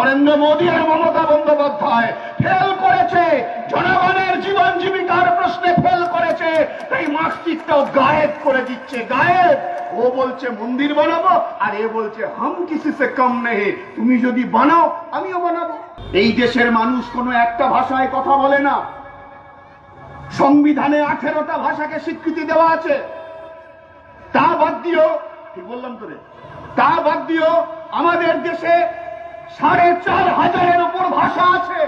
নরেন্দ্র মোদী আর Mamata Bandyopadhyay fail করেছে, জনগণের জীবন জীবিকার প্রশ্নে ফেল করেছে, তাই মসজিদটাও গায়েব করে দিচ্ছে, গায়েব। ও বলছে মন্দির বানাবো, আর এ বলছে হাম কিসি সে কম নেই, তুমি যদি বানাও আমিও বানাবো। এই দেশের মানুষ কোনো একটা ভাষায় কথা বলে না, সংবিধানে 18টা ভাষাকে স্বীকৃতি দেওয়া আছে। তা বাদ দিও, ঠিক বললাম তো রে, তা বাদ দিও আমাদের দেশে 4,500-এর উপর ভাষা আছে,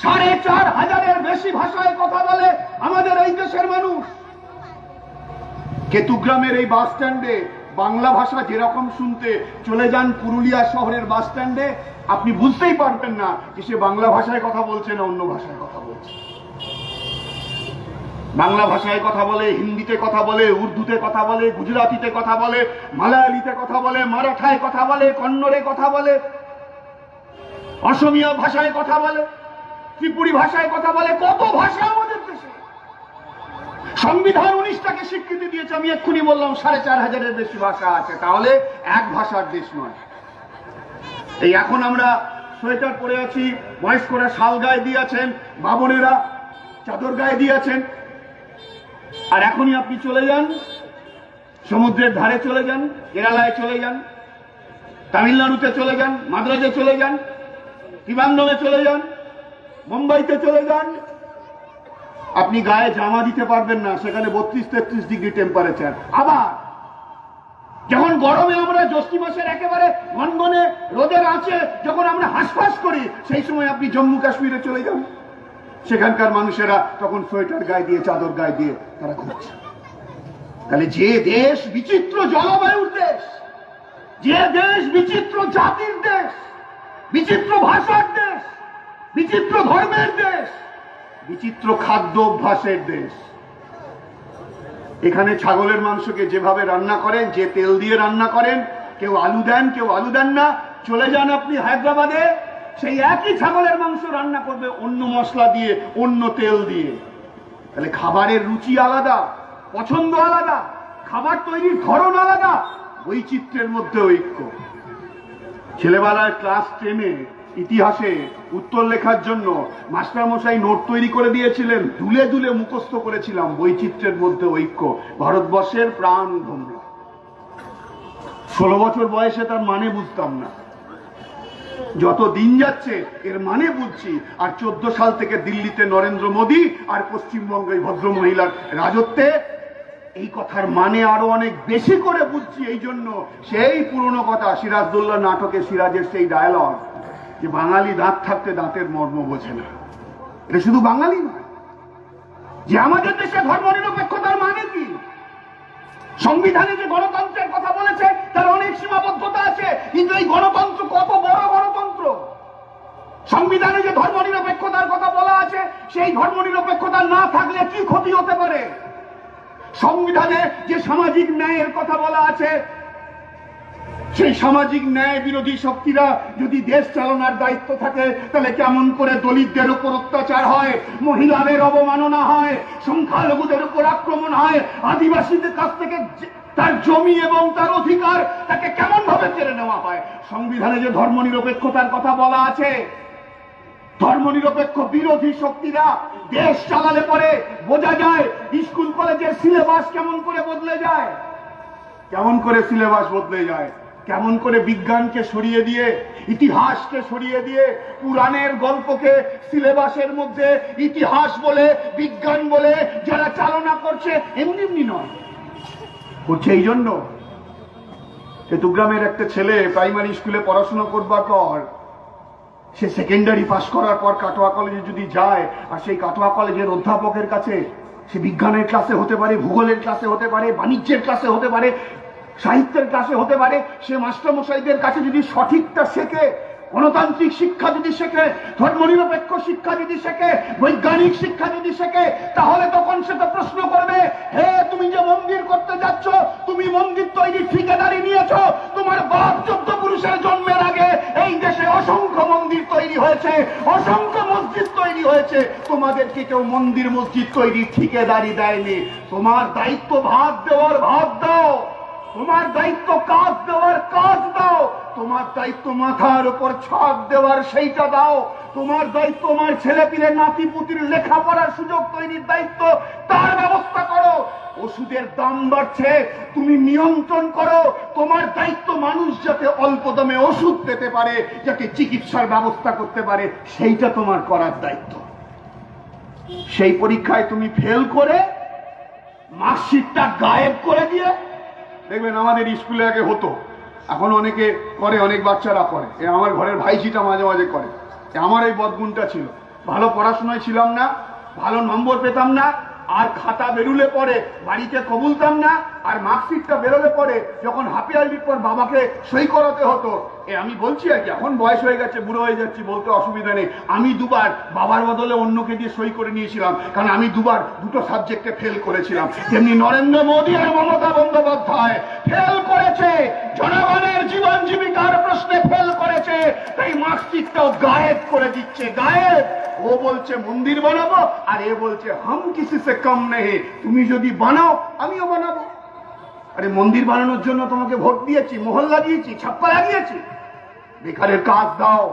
4,500-এর বেশি ভাষায় কথা বলে আমাদের এই দেশের মানুষ। কেতুগ্রামের এই বাস স্ট্যান্ডে বাংলা ভাষা যেরকম শুনতে, চলে যান পুরুলিয়া শহরের বাস স্ট্যান্ডে, আপনি বুঝতেই পারবেন না যে সে বাংলা ভাষায় কথা বলছে না অন্য ভাষায় কথা বলছে। বাংলা ভাষায় কথা বলে, হিন্দিতে কথা বলে, উর্দুতে কথা বলে, গুজরাটিতে কথা বলে, মালায়ালিতে কথা বলে, মারাঠায় কথা বলে, কন্নড়ে কথা বলে, অসমীয়া ভাষায় কথা বলে, ত্রিপুরী ভাষায় কথা বলে, কত ভাষা আমাদের দেশে। সংবিধান 19টাকে স্বীকৃতি দিয়েছে, আমি এক্ষুনি বললাম 4,500-এর বেশি ভাষা আছে, তাহলে এক ভাষার দেশ নয়। এই এখন আমরা সোয়েটার পরে আছি, বয়স্করা শাল গায়ে দিয়েছেন, বাবনেরা চাদর গায়ে দিয়েছেন, আর এখনই আপনি চলে যান সমুদ্রের ধারে, চলে যান কেরালায়, চলে যান তামিলনাড়ুতে, চলে যান মাদ্রাজে, চলে যান ত্রিবান্দ্রমে, চলে যান মুম্বাইতে, চলে যান, আপনি গায়ে জামা দিতে পারবেন না, সেখানে 32-33 ডিগ্রি টেম্পারেচার। আবার যখন গরমে আমরা জ্যৈষ্ঠ মাসের একেবারে গনগনে রোদের আছে, যখন আমরা হাঁসফাঁস করি, সেই সময় আপনি জম্মু কাশ্মীরে চলে যান, সেখানকার মানুষেরা তখন সোয়েটার গায়ে দিয়ে, চাদর গায়ে দিয়ে তারা ঘুরছে। তাহলে যে দেশ বিচিত্র জলবায়ুর দেশ, যে দেশ বিচিত্র জাতির দেশ, বিচিত্র ভাষার দেশ, বিচিত্র ধর্মের দেশ, বিচিত্র খাদ্য অভ্যাসের দেশ, এখানে ছাগলের মাংসকে যেভাবে রান্না করেন, যে তেল দিয়ে রান্না করেন, কেউ আলু দেন, কেউ আলু দেন না। চলে যান আপনি হায়দ্রাবাদে, সেই একই ছাগলের মাংস রান্না করবে অন্য মশলা দিয়ে, অন্য তেল দিয়ে। তাহলে খাবারের রুচি আলাদা, পছন্দ আলাদা, খাবার তৈরির ধরন আলাদা, বৈচিত্র্যের মধ্যে ঐক্য। ছেলেবেলায় ক্লাস 10-এ ইতিহাসে উত্তর লেখার জন্য মাস্টারমশাই নোট তৈরি করে দিয়েছিলেন, দুলে দুলে মুখস্থ করেছিলাম, বৈচিত্র্যের মধ্যে ঐক্য, ভারতবর্ষের প্রাণ ভোমরা। 16 বছর বয়সে তার মানে বুঝতাম না, যত দিন যাচ্ছে এর মানে বুঝছি। আর 14 সাল থেকে দিল্লিতে নরেন্দ্র মোদী আর পশ্চিমবঙ্গে ভদ্র মহিলার রাজত্বে এই কথার মানে আরো অনেক বেশি করে বুঝছি। এই জন্য সেই পুরনো কথা, সিরাজদৌল্লা নাটকে সিরাজের সেই ডায়ালগ, যে বাঙালি দাঁত থাকতে দাঁতের মর্ম বোঝে না। এটা শুধু বাঙালি নয়, যে আমাদের দেশে ধর্মনিরপেক্ষতার মানে কি। সংবিধানে যে গণতন্ত্রের কথা বলেছে তার অনেক সীমাবদ্ধতা আছে, কিন্তু এই গণতন্ত্র কত বড় গণতন্ত্র। সংবিধানে যে ধর্মনিরপেক্ষতার কথা বলা আছে, সেই ধর্মনিরপেক্ষতা না থাকলে কি ক্ষতি হতে পারে। সংবিধানে যে সামাজিক ন্যায়ের কথা বলা আছে, সেই সামাজিক ন্যায় বিরোধী শক্তিরা যদি দেশ চালানোর দায়িত্ব থাকে, তাহলে কেমন করে দলিতদের উপর অত্যাচার হয়, মহিলাদের অবমাননা হয়, সংখ্যালঘুদের উপর আক্রমণ হয়, আদিবাসীদের কাছ থেকে তার জমি এবং তার অধিকার তাকে কেমন ভাবে কেড়ে নেওয়া হয়। সংবিধানে যে ধর্মনিরপেক্ষতার কথা বলা আছে, ধর্মনিরপেক্ষ বিরোধী শক্তিরা দেশ চালালে পরে বোঝা যায় স্কুল কলেজের সিলেবাস কেমন করে বদলে যায়, কেমন করে সিলেবাস বদলে যায়, কেমন করে বিজ্ঞানকে সরিয়ে দিয়ে, ইতিহাসকে সরিয়ে দিয়ে, পুরাণের গল্পকে সিলেবাসের মধ্যে ইতিহাস বলে, বিজ্ঞান বলে যারা চালনা করছে, এমনি এমনি নয়, করছে এই জন্য। কেতুগ্রামের একটা ছেলে প্রাইমারি স্কুলে পড়াশোনা করবার পর, সে সেকেন্ডারি পাস করার পর কাটোয়া কলেজে যদি যায়, আর সেই কাটোয়া কলেজের অধ্যাপকের কাছে, সে বিজ্ঞানের ক্লাসে হতে পারে, ভূগোলের ক্লাসে হতে পারে, বাণিজ্যের ক্লাসে হতে পারে, সাহিত্যের ক্লাসে হতে পারে, সে মাস্টারমশাইদের কাছে যদি সঠিকটা শেখে, গণতান্ত্রিক শিক্ষা যদি শেখে, ধর্মনিরপেক্ষ শিক্ষা যদি শেখে, বৈজ্ঞানিক শিক্ষা যদি শেখে, তাহলে তখন সে তো প্রশ্ন করবে, হে তুমি যে মন্দির করতে যাচ্ছ, তুমি মন্দির তৈরি ঠিকাদারি নিয়েছো, তোমার বাপ 14 পুরুষের জন্মের আগে এই দেশে অসংখ্য মন্দির তৈরি হয়েছে, অসংখ্য মসজিদ তৈরি হয়েছে, তোমাদেরকে কেউ মন্দির মসজিদ তৈরি ঠিকাদারি দেয়নি। তোমার দায়িত্ব ভাত দেওয়ার ভাত দাও, তোমার দায়িত্ব কাজ দেওয়ার কাজ দাও, তোমার দায়িত্ব মাথার উপর ছাদ দেওয়ার সেইটা দাও। তোমার দায়িত্ব আমার ছেলে পিলে নাতি পুতির লেখাপড়ার সুযোগ তৈরির দায়িত্ব, তার ব্যবস্থা করো। ওষুধের দাম বাড়ছে, তুমি নিয়ন্ত্রণ করো। তোমার দায়িত্ব মানুষ যাতে অল্প দামে ওষুধ পেতে পারে, যাতে চিকিৎসার ব্যবস্থা করতে পারে, সেইটা তোমার করার দায়িত্ব। সেই পরীক্ষায় তুমি ফেল করে মার্কশিটটা গায়েব করে দিয়ে, দেখবেন আমাদের স্কুলে আগে হতো, এখন অনেকে করে, অনেক বাচ্চারা করে। আমার ঘরের ভাইঝিটা মাঝে মাঝে করে। আমার এই বদগুণটা ছিল, ভালো পড়াশোনায় ছিলাম না, ভালো নম্বর পেতাম না, আর খাতা বেরুলে পরে বাড়িতে কবুলতাম না, আর মার্কশিটটা বেরোলে পরে যখন হাফিয়ালির পর বাবাকে সই করাতে হতো, আমি বলছি আর কি, এখন বয়স হয়ে গেছে, বুড়ো হয়ে যাচ্ছি, বলতে অসুবিধা নেই, আমি দুবার বাবার বদলে অন্যকে দিয়ে সই করে নিয়েছিলাম, কারণ আমি দুবার দুটো সাবজেক্টে ফেল করেছিলাম। তেমনি নরেন্দ্র মোদী আর মমতা বন্দ্যোপাধ্যায় ফেল করেছে, জনগণের জীবন জীবিকার প্রশ্নে ফেল করেছে, তাই মার্কশিটটাও গায়েব করে দিচ্ছে, গায়েব। ও বলছে মন্দির বানাবো, আর এ বলছে হাম কিসি সে কম নেই, তুমি যদি বানাও আমিও বানাবো। আরে মন্দির বানানোর জন্য তোমাকে ভোট দিয়েছি, মোহর লাগিয়েছি, ছাপ্পা লাগিয়েছি। বেকারের কাজ দাও,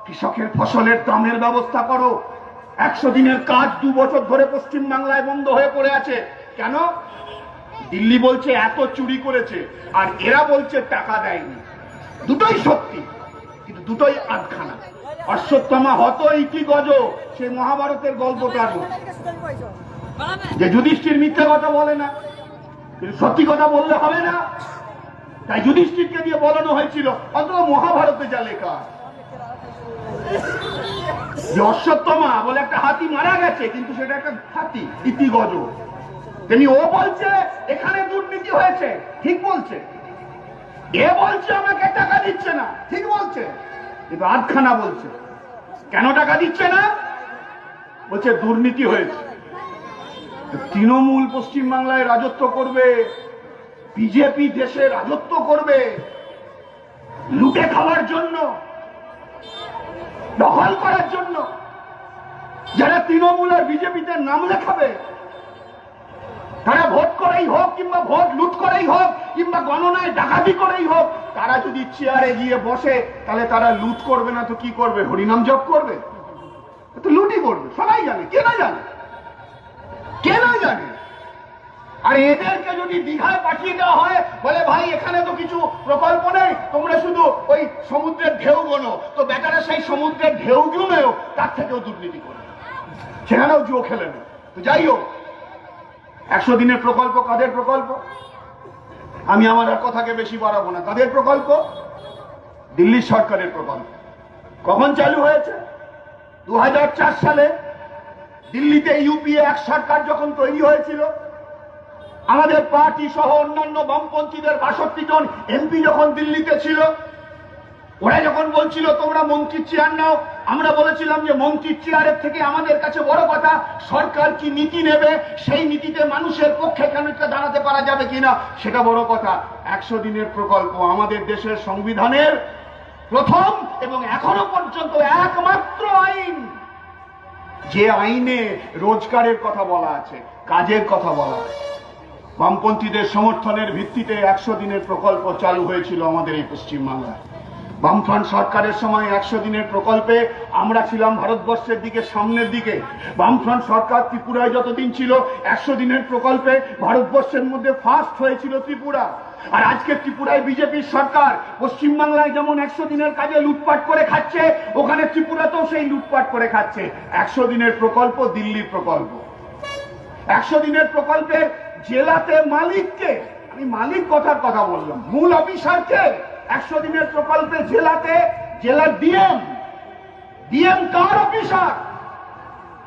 কৃষকের ফসলের দামের ব্যবস্থা করো। 100 দিনের কাজ 2 বছর ধরে পশ্চিম বাংলায় বন্ধ হয়ে পড়ে আছে। কেন? দিল্লি বলছে এত চুরি করেছে, আর এরা বলছে টাকা দেয়নি। দুটোই সত্যি, কিন্তু দুটোই আধখানা। অশ্বত্থামা হত ইতি গজ, সেই মহাভারতের গল্পটার যে যুধিষ্ঠির মিথ্যা কথা বলে না, কিন্তু সত্যি কথা বললে হবে না, তাই যুধিষ্ঠিরকে দিয়ে বলানো হয়েছিল। অথবা মহাভারতে যা লেখা, যে অশ্বত্থামা বলে একটা হাতি মারা গেছে, কিন্তু সেটা একটা হাতি, ইতি গজ। তেমনি ও বলছে এখানে দুর্নীতি হয়েছে, ঠিক বলছে। এ বলছে আমাকে টাকা দিচ্ছে না, ঠিক বলছে, কিন্তু আধখানা বলছে। কেন টাকা দিচ্ছে না? বলছে দুর্নীতি হয়েছে। তৃণমূল পশ্চিম বাংলায় রাজত্ব করবে, বিজেপি দেশে রাজত্ব করবে, লুটে খাওয়ার জন্য, দখল করার জন্য। যারা তৃণমূল আর বিজেপিতে নাম লেখাবে, তারা ভোট করেই হোক, কিংবা ভোট লুট করেই হোক, কিংবা গণনায় ডাকাতি করেই হোক, তারা যদি চেয়ারে গিয়ে বসে, তাহলে তারা লুট করবে না তো কি করবে? হরিনাম জপ করবে, তো লুটই করবে। সবাই জানে, কে না জানে, কে না জানে। আর এদেরকে যদি দীঘায় পাঠিয়ে দেওয়া হয়, বলে ভাই এখানে তো কিছু প্রকল্প নেই, তোমরা শুধু ওই সমুদ্রের ঢেউ গোনো, তো বেটারা সেই সমুদ্রের ঢেউ গুনেও তার থেকেও দুর্নীতি করে, সেখানেও জুয়ো খেলে না। তো যাই হোক, 100 দিনের প্রকল্প কাদের প্রকল্প? আমি আমার আর কথাকে বেশি বাড়াবো না। কাদের প্রকল্প? দিল্লি সরকারের প্রকল্প। কখন চালু হয়েছে? 2004 সালে দিল্লিতে ইউপিএ এক সরকার যখন তৈরি হয়েছিল, আমাদের পার্টি সহ অন্যান্য বামপন্থীদের 62 জন এমপি যখন দিল্লিতে ছিল, ওরা যখন বলছিল তোমরা মন্ত্রীর চেয়ার নাও, আমরা বলেছিলাম যে মন্ত্রীর চেয়ারের থেকে আমাদের কাছে বড় কথা সরকার কি নীতি নেবে, সেই নীতিতে মানুষের পক্ষে খানিকটা দাঁড়াতে পারা যাবে কিনা, সেটা বড় কথা। 100 দিনের প্রকল্প আমাদের দেশের সংবিধানের প্রথম এবং এখনো পর্যন্ত একমাত্র আইন, যে আইনে রোজগারের কথা বলা আছে, কাজের কথা বলা আছে। বামপন্থীদের সমর্থনের ভিত্তিতে 100 দিনের প্রকল্প চালু হয়েছিল আমাদের এই পশ্চিম বাংলায়। বামফ্রন্ট সরকারের সময় 100 দিনের প্রকল্পে আমরা ছিলাম ভারতবর্ষের দিকে, সামনের দিকে। বামফ্রন্ট সরকার ত্রিপুরায় যতদিন ছিল, 100 দিনের প্রকল্পে ভারতবর্ষের মধ্যে ফার্স্ট হয়েছিল ত্রিপুরা। আর আজকে ত্রিপুরায় বিজেপির সরকার, পশ্চিম বাংলায় যেমন 100 দিনের কাজে লুটপাট করে খাচ্ছে, ওখানে ত্রিপুরাতেও সেই লুটপাট করে খাচ্ছে। 100 দিনের প্রকল্প দিল্লির প্রকল্প। 100 দিনের প্রকল্পের জেলাতে মালিককে, আমি মালিক কথার কথা বললাম, মূল অফিসারকে 100 দিনের প্রকল্পে জেলাতে, জেলার ডিএম, ডিএম কার অফিসার?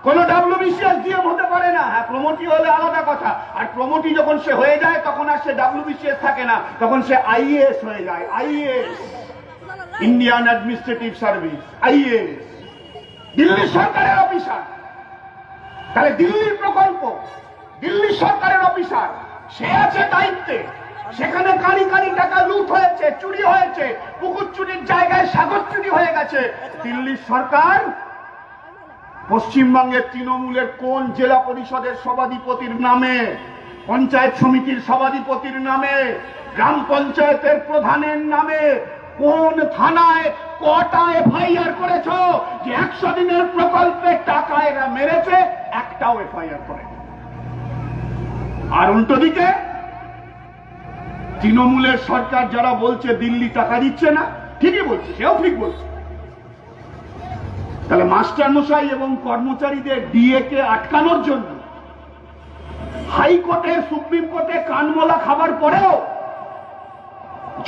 কোন ডব্লিউবিসিএস ডিএম হতে পারে না। হ্যাঁ, প্রমোটি হলে আলাদা কথা। আর প্রমোটি যখন সে হয়ে যায়, তখন আর সে ডব্লিউবিসিএস থাকে না, তখন সে আইএএস হয়ে যায়। IAS, Indian administrative service, IAS, Delhi সরকারের অফিসার। তাহলে দিল্লির প্রকল্প, দিল্লি সরকারের অফিসার, সে আছে দায়িত্বে। সেখানে কারি কারি টাকা লুট হয়েছে, চুরি হয়েছে, পুকুর চুরির জায়গায় সাগর চুরি হয়ে গেছে। দিল্লির সরকার পশ্চিমবঙ্গের তৃণমূলের কোন জেলা পরিষদের সভাধিপতির নামে, পঞ্চায়েত সমিতির সভাধিপতির নামে, গ্রাম পঞ্চায়েতের প্রধানের নামে কোন থানায় কটা এফআইআর করেছো যে 100 দিনের প্রকল্পের টাকা এরা মেরেছে? একটাও এফআইআর করে। আর উল্টো দিকে তৃণমূলের সরকার যারা বলছে দিল্লি টাকা দিচ্ছে না, ঠিকই বলছে, সেও ঠিক বলছে। তাহলে মাস্টার মশাই এবং কর্মচারীদের ডিএ কে আটকানোর জন্য হাইকোর্টে, সুপ্রিম কোর্টে কানমোলা খাবার পরেও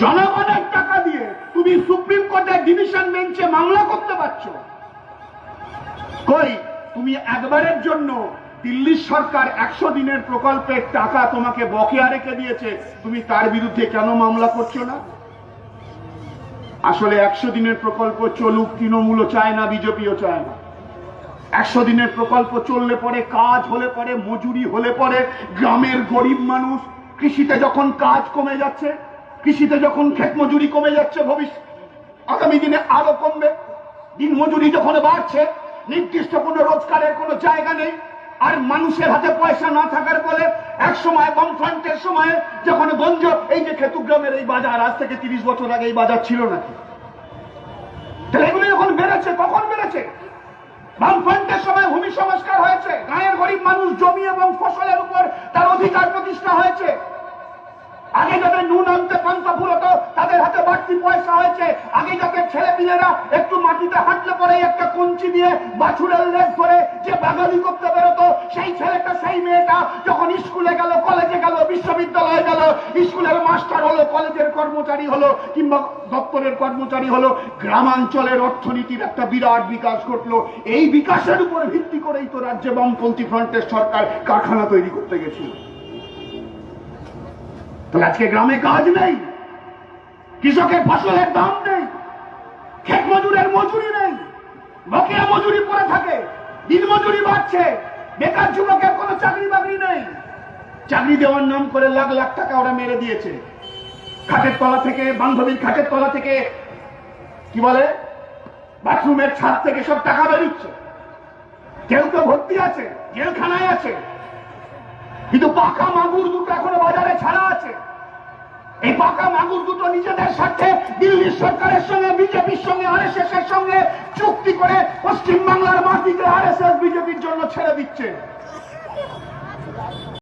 জনগণের টাকা দিয়ে তুমি সুপ্রিম কোর্টের ডিভিশন বেঞ্চে মামলা করতে পারছো। কই, তুমি একবারের জন্য দিল্লির সরকার 100 দিনের প্রকল্পের টাকা তোমাকে বকেয়া রেখে দিয়েছে, তুমি তার বিরুদ্ধে কেন মামলা করছো না? আসলে 100 দিনের প্রকল্প চলুক, তৃণমূলও চায় না, বিজেপিও চায় না। 100 দিনের প্রকল্প চললে পরে, কাজ হলে পরে, মজুরি হলে পরে গ্রামের গরিব মানুষ, কৃষিতে যখন কাজ কমে যাচ্ছে, কৃষিতে যখন ক্ষেত মজুরি কমে যাচ্ছে, ভবিষ্যৎ আগামী দিনে আরো কমবে। দিন মজুরি যখন বাড়ছে, নির্দিষ্ট কোনো রোজগারের কোনো জায়গা নেই, আর মানুষের হাতে পয়সা না থাকার ফলে এক সময় বামফ্রন্টের সময় যখন গঞ্জ, এই যে খেতুগ্রামের এই বাজার, আজ থেকে 30 বছর আগে এই বাজার ছিল নাকি? তাহলে এগুলো যখন বেড়েছে, কখন বেড়েছে? বামফ্রন্টের সময় ভূমি সংস্কার হয়েছে, গাঁয়ের গরিব মানুষ জমি এবং ফসলের উপর তার অধিকার প্রতিষ্ঠা হয়েছে। আগে যাদের নুন আনতে পান্তা ফুরতো তাদের হাতে বাড়তি পয়সা হয়েছে। আগে যাদের ছেলেপিলেরা একটু মাটিতে হাঁটলে পরে একটা কঞ্চি দিয়ে বাছুরের লেজ ধরে যে বাগানি করতে বেরোতো, সেই ছেলেটা, সেই মেয়েটা যখন স্কুলে গেল, কলেজে গেল, বিশ্ববিদ্যালয়ে গেল, স্কুলের মাস্টার হলো, কলেজের কর্মচারী হলো, কিংবা দপ্তরের কর্মচারী হলো, গ্রামাঞ্চলের অর্থনীতির একটা বিরাট বিকাশ ঘটলো। এই বিকাশের উপর ভিত্তি করেই তো রাজ্যে বামপন্থী ফ্রন্টের সরকার কারখানা তৈরি করতে গেছিল। তাহলে আজকে গ্রামে কাজ নেই, কৃষকের ফসলের দাম নেই, ক্ষেত মজুরের মজুরি নেই, বকেয়া মজুরি পড়ে থাকে, দিন মজুরি বাড়ছে, বেকার যুবকের কোনো চাকরি বাকরি নেই। চাকরি দেওয়ার নাম করে লাখ লাখ টাকা ওরা মেরে দিয়েছে। খাটের তলা থেকে, বান্ধবীর খাটের তলা থেকে, কি বলে, বাথরুমের ছাদ থেকে সব টাকা বেরোচ্ছে। কেউ তো ভর্তি আছে, জেলখানায় আছে, কিন্তু পাকা মাগুর দুটো এখনো বাজারে ছাড়া আছে। এই পাকা মাগুর দুটো নিজেদের স্বার্থে দিল্লির সরকারের সঙ্গে, বিজেপির সঙ্গে, আরএসএস এর সঙ্গে চুক্তি করে পশ্চিম বাংলার মাটিকে আরএসএস বিজেপির জন্য ছেড়ে দিচ্ছে।